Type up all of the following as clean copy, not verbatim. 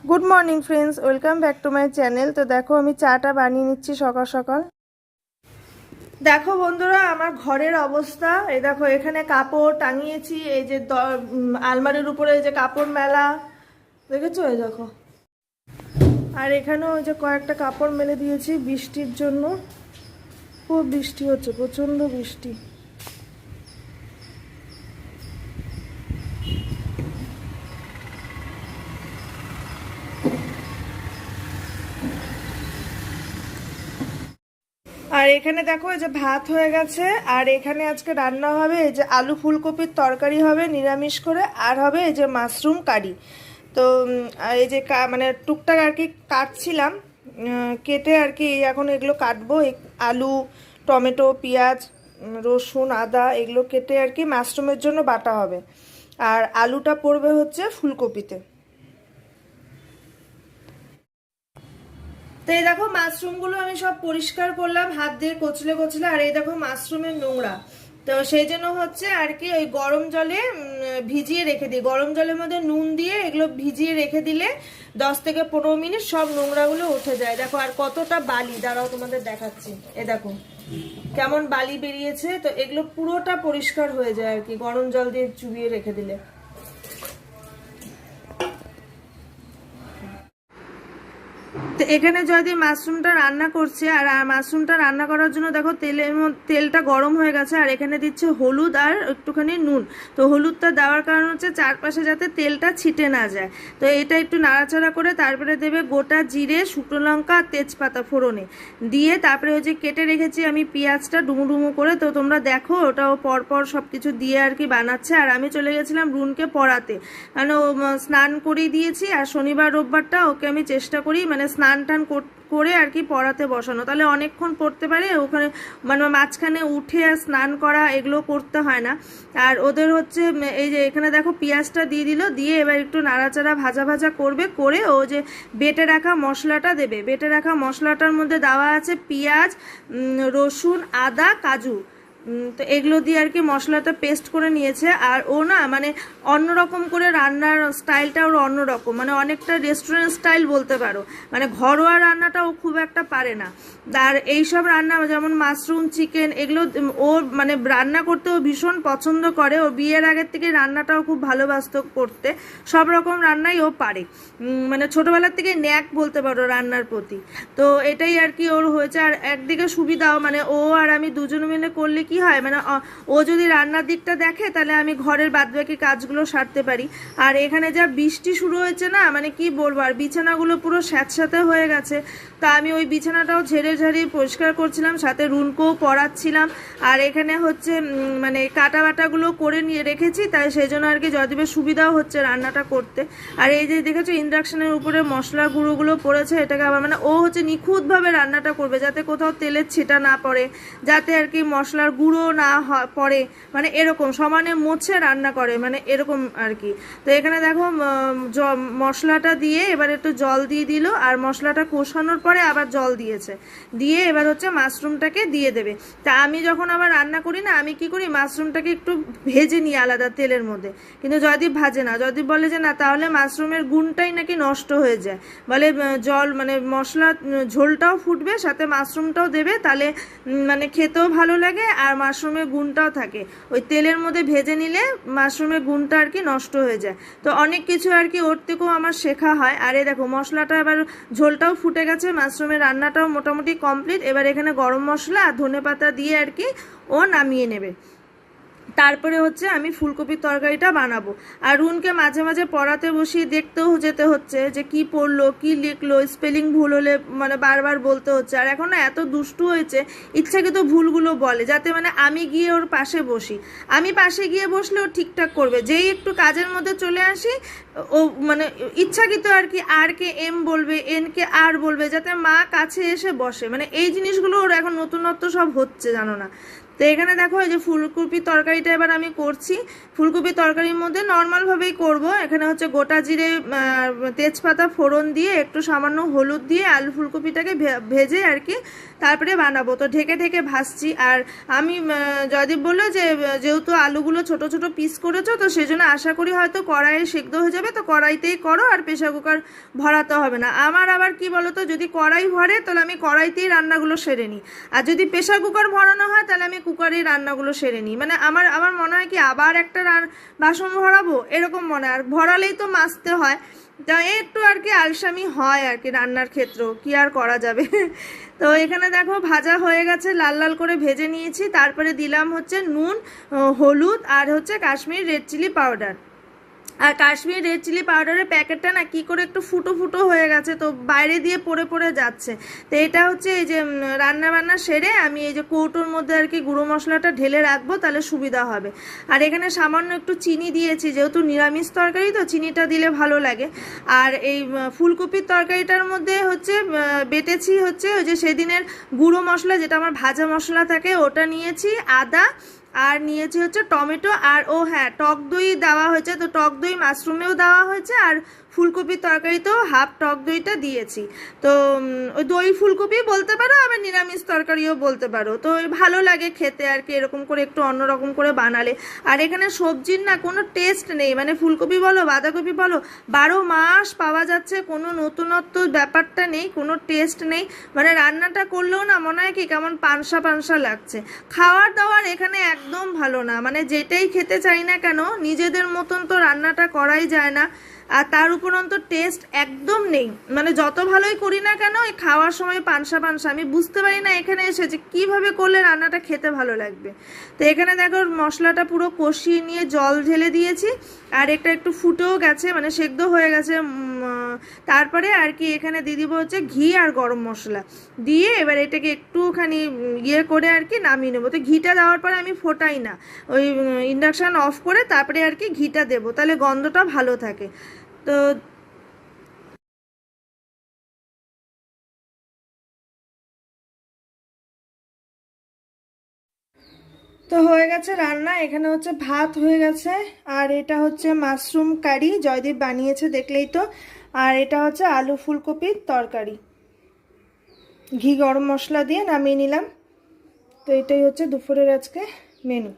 Good morning friends, welcome back to my channel. তো দেখো আমি চাটা বানিয়ে নিচ্ছি সকাল সকাল। দেখো বন্ধুরা, আমার ঘরের অবস্থা এই দেখো। এখানে কাপড় টাঙিয়েছি, এই যে আলমারির উপরে এই যে কাপড় মেলা, দেখেছো? এই দেখো। আর এখানেও ওই যে কয়েকটা কাপড় মেলে দিয়েছি বৃষ্টির জন্য। খুব বৃষ্টি হচ্ছে, প্রচণ্ড বৃষ্টি। আর এখানে দেখো এই যে ভাত হয়ে গেছে। আর এখানে আজকে রান্না হবে এই যে আলু ফুলকপির তরকারি হবে নিরামিষ করে, আর হবে এই যে মাশরুম কারি। তো এই যে মানে টুকটাক আর কি কাটছিলাম, কেটে আর কি এখন এগুলো কাটবো। আলু, টমেটো, পেঁয়াজ, রসুন, আদা এগুলো কেটে আর কি মাশরুমের জন্য বাটা হবে। আর আলুটা পড়বে হচ্ছে ফুলকপিতে। তো এই দেখো মাশরুমগুলো আমি সব পরিষ্কার করলাম হাত দিয়ে কচলে কচলে। আর এই দেখো মাশরুমের নোংরা, তো সেই জন্য হচ্ছে আর কি ওই গরম জলে ভিজিয়ে রেখে দিই। গরম জলের মধ্যে নুন দিয়ে এগুলো ভিজিয়ে রেখে দিলে 10 থেকে 15 মিনিট সব নোংরাগুলো উঠে যায়। দেখো আর কতটা বালি, দাঁড়াও তোমাদের দেখাচ্ছি। এ দেখো কেমন বালি বেরিয়েছে। তো এগুলো পুরোটা পরিষ্কার হয়ে যায় আর কি গরম জল দিয়ে চুবিয়ে রেখে দিলে। তো এখানে যদি মাশরুমটা রান্না করছে, আর মাশরুমটা রান্না করার জন্য দেখো তেলটা গরম হয়ে গেছে। আর এখানে দিচ্ছে হলুদ আর একটুখানি নুন। তো হলুদটা দেওয়ার কারণ হচ্ছে চারপাশে যাতে তেলটা ছিটে না যায়। তো এটা একটু নাড়াচাড়া করে তারপরে দেবে গোটা জিরে, শুকনো লঙ্কা আর তেজপাতা ফোড়নে দিয়ে, তারপরে ওই যে কেটে রেখেছি আমি পেঁয়াজটা ডুমু ডুমু করে। তো তোমরা দেখো ওটাও পরপর সব কিছু দিয়ে আর কি বানাচ্ছে। আর আমি চলে গেছিলাম রুনকে পড়াতে, কারণ ও স্নান করিয়ে দিয়েছি। আর শনিবার রোববারটা ওকে আমি চেষ্টা করি মানে স্নান টান করে আর কি পড়াতে বসানো, তাহলে অনেকক্ষণ পড়তে পারে। ওখানে মানে মাঝখানে উঠে আর স্নান করা এগুলো করতে হয় না। আর ওদের হচ্ছে এই যে এখানে দেখো পেঁয়াজটা দিয়ে দিল, দিয়ে এবার একটু নাড়াচাড়া ভাজা ভাজা করবে, করে ও যে বেটে রাখা মশলাটা দেবে। বেটে রাখা মশলাটার মধ্যে দেওয়া আছে পেঁয়াজ, রসুন, আদা, কাজু। তো এগুলো দিয়ে আর কি মশলাটা পেস্ট করে নিয়েছে। আর ও না মানে অন্যরকম করে রান্নার স্টাইলটা ওর অন্যরকম, মানে অনেকটা রেস্টুরেন্ট স্টাইল বলতে পারো। মানে ঘরোয়া রান্নাটা ও খুব একটা পারে না। আর এইসব রান্না যেমন মাশরুম, চিকেন এগুলো ও মানে রান্না করতে ও ভীষণ পছন্দ করে। ও বিয়ের আগের থেকে রান্নাটাও খুব ভালোবাসত করতে, সব রকম রান্নাই ও পারে। মানে ছোটবেলার থেকে ন্যাক বলতে পারো রান্নার প্রতি। তো এটাই আর কি ওর হয়েছে। আর একদিকে সুবিধাও, মানে ও আর আমি দুজন মিলে করলে কি হয়, মানে ও যদি রান্নার দিকটা দেখে তাহলে আমি ঘরের বাদবাকি কাজগুলো সারতে পারি। আর এখানে যা বৃষ্টি শুরু হয়েছে না, মানে কি বলবো, আর বিছানাগুলো পুরো স্যাঁতস্যাঁতে হয়ে গেছে। তা আমি ওই বিছানাটাও ঝেড়ে ঝাড়িয়ে পরিষ্কার করছিলাম, সাথে রুনকেও পড়াচ্ছিলাম। আর এখানে হচ্ছে মানে কাটা বাটাগুলো করে নিয়ে রেখেছি, তাই সেই জন্য আর কি যদিবে সুবিধাও হচ্ছে রান্নাটা করতে। আর এই যে দেখেছো ইন্ডাকশনের উপরে মশলার গুঁড়োগুলো পড়েছে, এটাকে আবার মানে ও হচ্ছে নিখুঁতভাবে রান্নাটা করবে যাতে কোথাও তেলের ছিটা না পড়ে, যাতে আর কি মশলার গুঁড়ো না পড়ে, মানে এরকম সমানে মুছে রান্না করে, মানে এরকম আর কি। তো এখানে দেখো মশলাটা দিয়ে এবার একটু জল দিয়ে দিল। আর মশলাটা কষানোর পরে আবার জল দিয়েছে, দিয়ে এবার হচ্ছে মাশরুমটাকে দিয়ে দেবে। তা আমি যখন আবার রান্না করি না, আমি কি করি মাশরুমটাকে একটু ভেজে নিই আলাদা তেলের মধ্যে। কিন্তু জয়দীপ ভাজে না, জয়দীপ বলে যে না, তাহলে মাশরুমের গুণটাই নাকি নষ্ট হয়ে যায়। বলে জল মানে মশলা ঝোলটাও ফুটবে, সাথে মাশরুমটাও দেবে, তাহলে মানে খেতেও ভালো লাগে আর মাশরুমের গুণটাও থাকে। ওই তেলের মধ্যে ভেজে নিলে মাশরুমের গুণটা আর কি নষ্ট হয়ে যায়। তো অনেক কিছু আর কি ওর থেকেও আমার শেখা হয়। আর এই দেখো মশলাটা এবার ঝোলটাও ফুটে গেছে, মাশরুমের রান্নাটাও মোটামুটি কমপ্লিট। এবার এখানে গরম মশলা আর ধনেপাতা দিয়ে আর কি ও নামিয়ে নেবে। তারপরে হচ্ছে আমি ফুলকপির তরকারিটা বানাবো। আর রুনকে মাঝে মাঝে পড়াতে বসিয়ে দেখতেও যেতে হচ্ছে যে কি পড়লো, কি লিখলো, স্পেলিং ভুল হলে মানে বারবার বলতে হচ্ছে। আর এখন না এত দুষ্টু হয়েছে, ইচ্ছাকৃত ভুলগুলো বলে যাতে মানে আমি গিয়ে ওর পাশে বসি। আমি পাশে গিয়ে বসলে ও ঠিকঠাক করবে, যেই একটু কাজের মধ্যে চলে আসি ও মানে ইচ্ছাকৃত আর কি আর কে এম বলবে, এন কে আর বলবে, যাতে মা কাছে এসে বসে। মানে এই জিনিসগুলো ওর এখন নতুনত্ব সব হচ্ছে, জানো না। তো তো এখানে দেখো এই যে ফুলকপির তরকারিটা এবার আমি করছি। ফুলকপির তরকারির মধ্যে নর্মালভাবেই করব। এখানে হচ্ছে গোটা জিরে, তেজপাতা ফোড়ন দিয়ে একটু সামান্য হলুদ দিয়ে আলু ফুলকপিটাকে ভেজে আর কি তারপরে বানাবো। তো ঢেকে ঢেকে ভাজছি। আর আমি জয়দীপ বললো যে যেহেতু আলুগুলো ছোট ছোট পিস করেছো, তো সেজন্য আশা করি হয়তো কড়াইয়ে সেদ্ধ হয়ে যাবে, তো কড়াইতেই করো, আর প্রেশার কুকার ভরাতে হবে না। আমার আবার কি বলতো, যদি কড়াই ভরে তাহলে আমি কড়াইতেই রান্নাগুলো সেরে নিই, আর যদি প্রেশার কুকার ভরানো হয় তাহলে আমি কুকারেই রান্নাগুলো সেরে নিই। মানে আমার আমার মনে হয় কি আবার একটা বাসন ভরাবো এরকম মনে হয়, আর ভরালেই তো মাজতে হয়, তা একটু আর কি আলসামি হয় আর কি রান্নার ক্ষেত্রেও, কি আর করা যাবে। তো এখানে দেখো ভাজা হয়ে গেছে, লাল লাল করে ভেজে নিয়েছি। তারপরে দিলাম হচ্ছে নুন, হলুদ আর হচ্ছে কাশ্মীরি রেড চিলি পাউডার। আর কাশ্মীরি রেড চিলি পাউডারের প্যাকেটটা না কি করে একটু ফুটো ফুটো হয়ে গেছে, তো বাইরে দিয়ে পড়ে পড়ে যাচ্ছে। তো এটা হচ্ছে এই যে রান্না বান্না সেরে আমি এই যে কৌটোর মধ্যে আর কি গুঁড়ো মশলাটা ঢেলে রাখবো, তাহলে সুবিধা হবে। আর এখানে সামান্য একটু চিনি দিয়েছি, যেহেতু নিরামিষ তরকারি তো চিনিটা দিলে ভালো লাগে। আর এই ফুলকপির তরকারিটার মধ্যে হচ্ছে বেটেছি হচ্ছে ওই যে সেদিনের গুঁড়ো মশলা, যেটা আমার ভাজা মশলা থাকে, ওটা নিয়েছি, আদা, আর নিয়েছি হচ্ছে টমেটো, আর হ্যাঁ টক দই দেওয়া হয়েছে। তো টক দই মাশরুমেও দেওয়া হয়েছে, আর ফুলকপির তরকারিতেও হাফ টক দইটা দিয়েছি। তো ওই দই ফুলকপি বলতে পারো, আবার নিরামিষ তরকারিও বলতে পারো। তো ভালো লাগে খেতে আর কি এরকম করে একটু অন্যরকম করে বানালে। আর এখানে সবজির না কোনো টেস্ট নেই, মানে ফুলকপি বলো বাঁধাকপি বলো 12 মাস পাওয়া যাচ্ছে, কোনো নতুনত্ব ব্যাপারটা নেই, কোনো টেস্ট নেই। মানে রান্নাটা করলেও না মনে হয় কি কেমন পানসা পানসা লাগছে। খাওয়ার দাওয়ার এখানে একদম ভালো না, মানে যেটাই খেতে চাই না কেন নিজেদের মতন তো রান্নাটা করাই যায় না। আর তার উপরন্ত টেস্ট একদম নেই, মানে যত ভালোই করি না কেন এই খাওয়ার সময় পানসা পানসা। আমি বুঝতে পারি না এখানে এসে যে কীভাবে করলে রান্নাটা খেতে ভালো লাগবে। তো এখানে দেখো মশলাটা পুরো কষিয়ে নিয়ে জল ঢেলে দিয়েছি, আর এটা একটু ফুটেও গেছে, মানে সেদ্ধ হয়ে গেছে। তারপরে আর কি এখানে দিয়ে দিব হচ্ছে ঘি আর গরম মশলা দিয়ে, এবার এটাকে একটুখানি ইয়ে করে আর কি নামিয়ে নেবো। তো ঘিটা দেওয়ার পরে আমি ফোটাই না, ওই ইন্ডাকশান অফ করে তারপরে আর কি ঘিটা দেবো, তাহলে গন্ধটা ভালো থাকে। তো তো হয়ে গেছে রান্না। এখানে হচ্ছে ভাত হয়ে গেছে, আর এটা হচ্ছে মাশরুম কারি জয়দীপ বানিয়েছে দেখলেই তো, আর এটা হচ্ছে আলু ফুলকপির তরকারি, ঘি গরম মশলা দিয়ে নামিয়ে নিলাম। তো এটাই হচ্ছে দুপুরের আজকে মেনু।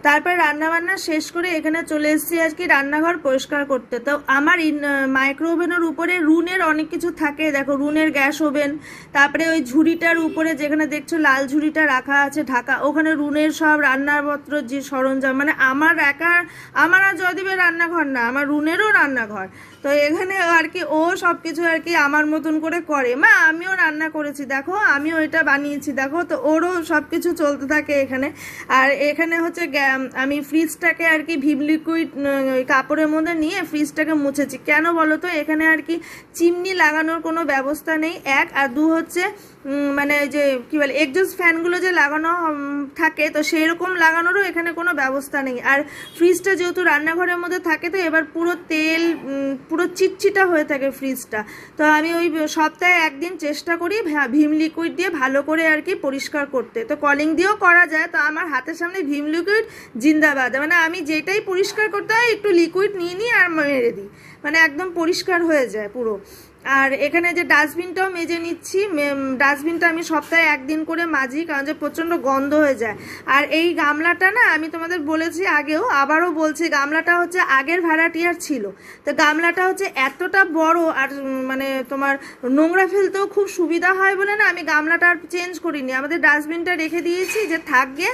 তারপর রান্না বান্না শেষ করে এখানে চলে এসেছি আজকে রান্নাঘর পরিষ্কার করতে। তো আমার মাইক্রো ওভেনের উপরে রুনের অনেক কিছু থাকে, দেখো রুনের গ্যাস ওভেন, তারপরে ওই ঝুড়িটার উপরে যেখানে দেখছো লাল ঝুড়িটা রাখা আছে ঢাকা, ওখানে রুনের সব রান্নাপত্র যে সরঞ্জাম, মানে আমার আর জয়দীপের রান্নাঘর না, আমার রুনেরও রান্নাঘর। তো এখানে আর কি ও সব কিছু আর কি আমার মতন করে করে। মা আমিও রান্না করেছি দেখো, আমিও এটা বানিয়েছি দেখো, তো ওরও সব কিছু চলতে থাকে এখানে। আর এখানে হচ্ছে আমি ফ্রিজটাকে আর কি ভিম লিকুইড কাপড়ের মধ্যে নিয়ে ফ্রিজটাকে মুছেছি। কেন বলো তো, এখানে আর কি চিমনি লাগানোর কোনো ব্যবস্থা নেই, 1, আর 2 হচ্ছে মানে যে কি বলে এক্সস্ট ফ্যানগুলো যে লাগানো থাকে, তো সেই রকম লাগানোরও এখানে কোনো ব্যবস্থা নেই। আর ফ্রিজটা যেহেতু রান্নাঘরের মধ্যে থাকে, তো এবার পুরো তেল পুরো চিটচিটা হয়ে থাকে ফ্রিজটা। তো আমি ওই সপ্তাহে একদিন চেষ্টা করি ভীম লিকুইড দিয়ে ভালো করে আর কি পরিষ্কার করতে। তো কলিং দিয়েও করা যায়, তো আমার হাতের সামনে ভীম লিকুইড জিন্দাবাদ, মানে আমি যেটাই পরিষ্কার করতে হয় একটু লিকুইড নিয়ে নিই আর মেরে দিই, মানে একদম পরিষ্কার হয়ে যায় পুরো। আর এখানে যে ডাস্টবিনটাও মেজে নিচ্ছি, ডাস্টবিনটা আমি সপ্তাহে একদিন করে মাজি, কারণ যে প্রচণ্ড গন্ধ হয়ে যায়। আর এই গামলাটা না আমি তোমাদের বলেছি আগেও, আবারও বলছি, গামলাটা হচ্ছে আগের ভাড়াটিয়ার ছিল। তো গামলাটা হচ্ছে এতটা বড়, আর মানে তোমার নোংরা ফেলতেও খুব সুবিধা হয় বলে না আমি গামলাটা আর চেঞ্জ করিনি, আমাদের ডাস্টবিনটা রেখে দিয়েছি যে থাকবে,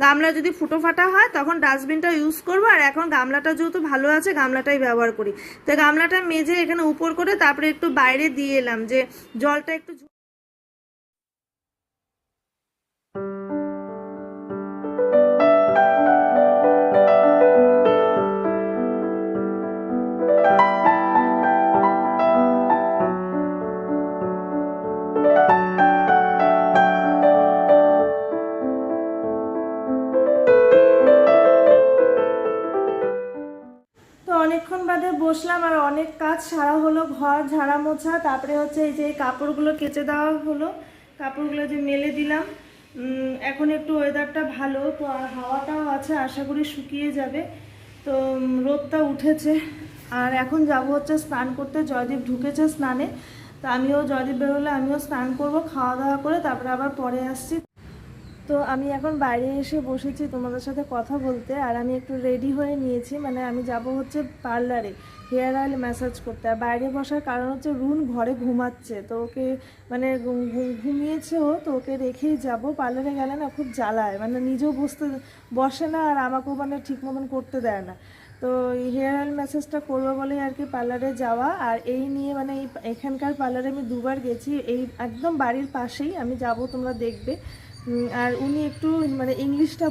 গামলা যদি ফুটো ফাটা হয় তখন ডাস্টবিনটা ইউজ করবো। আর এখন গামলাটা যেহেতু ভালো আছে গামলাটাই ব্যবহার করি। তো গামলাটা মেজে এখানে উপর করে তারপরে একটু বাইরে দিয়ে এলাম যে জলটা একটু। তো অনেকক্ষণ বাদে বসলাম আর অনেক কাজ সারা হলো, ঘর ঝাড়া মোছা, তারপরে হচ্ছে এই যে কাপড়গুলো কেচে দেওয়া হলো, কাপড়গুলো যে মেলে দিলাম। এখন একটু ওয়েদারটা ভালো, তো আর হাওয়াটাও আছে, আশা করি শুকিয়ে যাবে। তো রোদটা উঠেছে। আর এখন যাব হচ্ছে স্নান করতে, জয়দীপ ঢুকেছে স্নানে, তো আমিও জয়দীপ বেরোলে আমিও স্নান করব, খাওয়া দাওয়া করে তারপরে আবার পরে আসছি। তো আমি এখন বাইরে এসে বসেছি তোমাদের সাথে কথা বলতে। আর আমি একটু রেডি হয়ে নিয়েছি, মানে আমি যাব হচ্ছে পার্লারে হেয়ার অয়েল ম্যাসাজ করতে। আর বাইরে বসার কারণ হচ্ছে রুন ঘরে ঘুমাচ্ছে, তো ওকে মানে ঘুমিয়েছে ও, তো ওকে রেখেই যাব। পার্লারে গেলে না খুব জ্বালায়, মানে নিজেও বসে না আর আমাকেও মানে ঠিক মতন করতে দেয় না। তো এই হেয়ার অয়েল ম্যাসাজটা করবো বলেই আর কি পার্লারে যাওয়া। আর এই নিয়ে মানে এখানকার পার্লারে আমি দুবার গেছি, এই একদম বাড়ির পাশেই, আমি যাব, তোমরা দেখবে। আর উনি একটু মানে ইংলিশটা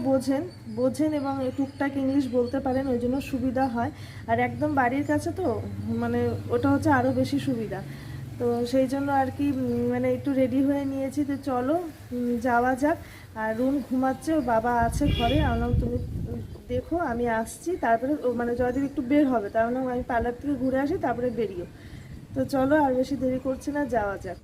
বোঝেন এবং টুকটাক ইংলিশ বলতে পারেন, ওই জন্য সুবিধা হয়। আর একদম বাড়ির কাছে, তো মানে ওটা হচ্ছে আরও বেশি সুবিধা। তো সেই জন্য আর কি মানে একটু রেডি হয়ে নিয়েছি, তো চলো যাওয়া যাক। আর রুন ঘুমাচ্ছে, ওর বাবা আছে ঘরে, আমরা তুমি দেখো আমি আসছি, তারপরে মানে জয়দীপ একটু বের হবে, তার মানে আমি পার্লার থেকে ঘুরে আসি তারপরে বেরিও। তো চলো আর বেশি দেরি করছি না, যাওয়া যাক।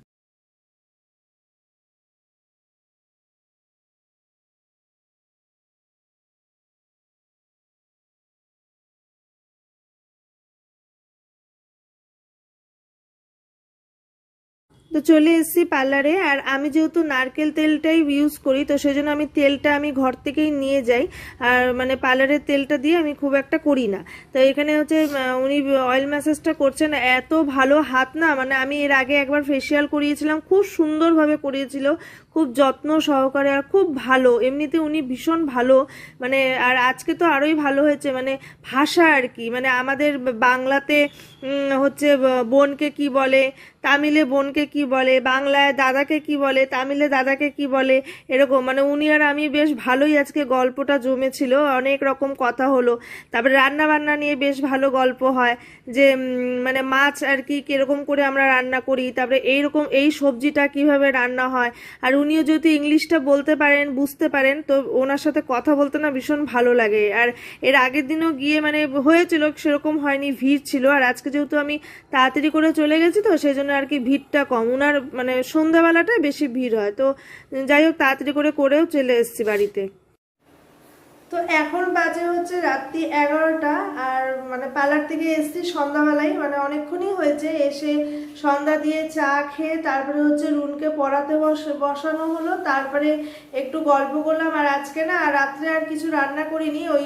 তো চলে এসেছি পার্লারে। আর আমি যেহেতু নারকেল তেলটাই ইউজ করি, তো সেই জন্য আমি তেলটা আমি ঘর থেকেই নিয়ে যাই। আর মানে পার্লারের তেলটা দিয়ে আমি খুব একটা করি না। তো এখানে হচ্ছে উনি অয়েল ম্যাসাজটা করছেন, এত ভালো হাত না, মানে আমি এর আগে একবার ফেসিয়াল করিয়েছিলাম, খুব সুন্দরভাবে করিয়েছিল, খুব যত্ন সহকারে, আর খুব ভালো, এমনিতে উনি ভীষণ ভালো। মানে আর আজকে তো আরোই ভালো হয়েছে, মানে ভাষা আর কি, মানে আমাদের বাংলাতে হচ্ছে বোনকে কি বলে, তামিলে বোনকে কি বলে, বাংলায় দাদাকে কি বলে, তামিলে দাদাকে কি বলে, এরকম মানে উনি আর আমি বেশ ভালোই আজকে গল্পটা জমেছিল, অনেক রকম কথা হলো। তারপরে রান্না বান্না নিয়ে বেশ ভালো গল্প হয়, যে মানে মাছ আর কি কিরকম করে আমরা রান্না করি, তারপরে এইরকম এই সবজিটা কিভাবে রান্না হয়। আর উনিও যেহেতু ইংলিশটা বলতে পারেন, বুঝতে পারেন, তো ওনার সাথে কথা বলতে না ভীষণ ভালো লাগে। আর এর আগের দিনও গিয়ে মানে হয়েছিল, সেরকম হয়নি, ভিড় ছিল। আর আজকে যেহেতু আমি তাড়াতাড়ি করে চলে গেছি, তো সেই জন্য আর কি ভিড়টা কম, ওনার মানে সন্ধ্যাবেলাটায় বেশি ভিড় হয়। তো যাই হোক তাড়াতাড়ি করেও চলে এসেছি বাড়িতে। তো এখন বাজে হচ্ছে রাত্রি 11টা। আর মানে পার্লার থেকে এসেছি সন্ধ্যাবেলায়, মানে অনেকক্ষণই হয়েছে এসে, সন্ধ্যা দিয়ে চা খেয়ে তারপরে হচ্ছে রুনকে পড়াতে বসানো হলো, তারপরে একটু গল্প করলাম। আর আজকে না রাত্রে আর কিছু রান্না করিনি, ওই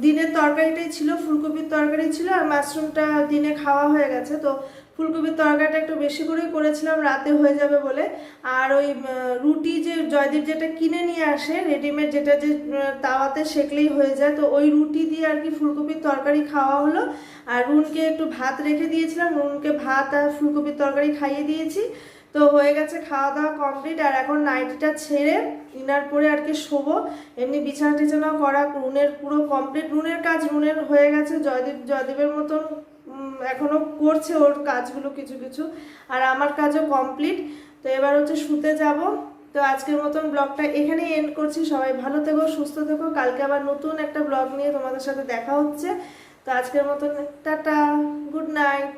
দিনের তরকারিটাই ছিল, ফুলকপির তরকারি ছিল, আর মাশরুমটা দিনে খাওয়া হয়ে গেছে। তো ফুলকপির তরকারিটা একটু বেশি করেই করেছিলাম, রাতে হয়ে যাবে বলে। আর ওই রুটি যে জয়দীপ যেটা কিনে নিয়ে আসে রেডিমেড, যেটা যে তাওয়াতে সেকলেই হয়ে যায়, তো ওই রুটি দিয়ে আর কি ফুলকপির তরকারি খাওয়া হলো। আর রুনকে একটু ভাত রেখে দিয়েছিলাম, রুনকে ভাত আর ফুলকপির তরকারি খাইয়ে দিয়েছি। তো হয়ে গেছে খাওয়া দাওয়া কমপ্লিট, আর এখন নাইটিটা ছেড়ে ইনার পরে আর কি শোবো। এমনি বিছানা টিছানাও করা, রুনের পুরো কমপ্লিট, রুনের কাজ রুনের হয়ে গেছে, জয়দীপের মতন এখনো করছে ওর কাজগুলো কিছু কিছু, আর আমার কাজও কমপ্লিট। তো এবার হচ্ছে শুতে যাব। তো আজকের মতন ব্লগটা এখানেই এন্ড করছি। সবাই ভালো থেকো, সুস্থ থেকো, কালকে আবার নতুন একটা ব্লগ নিয়ে তোমাদের সাথে দেখা হচ্ছে। তো আজকের মতন টাটা, গুড নাইট।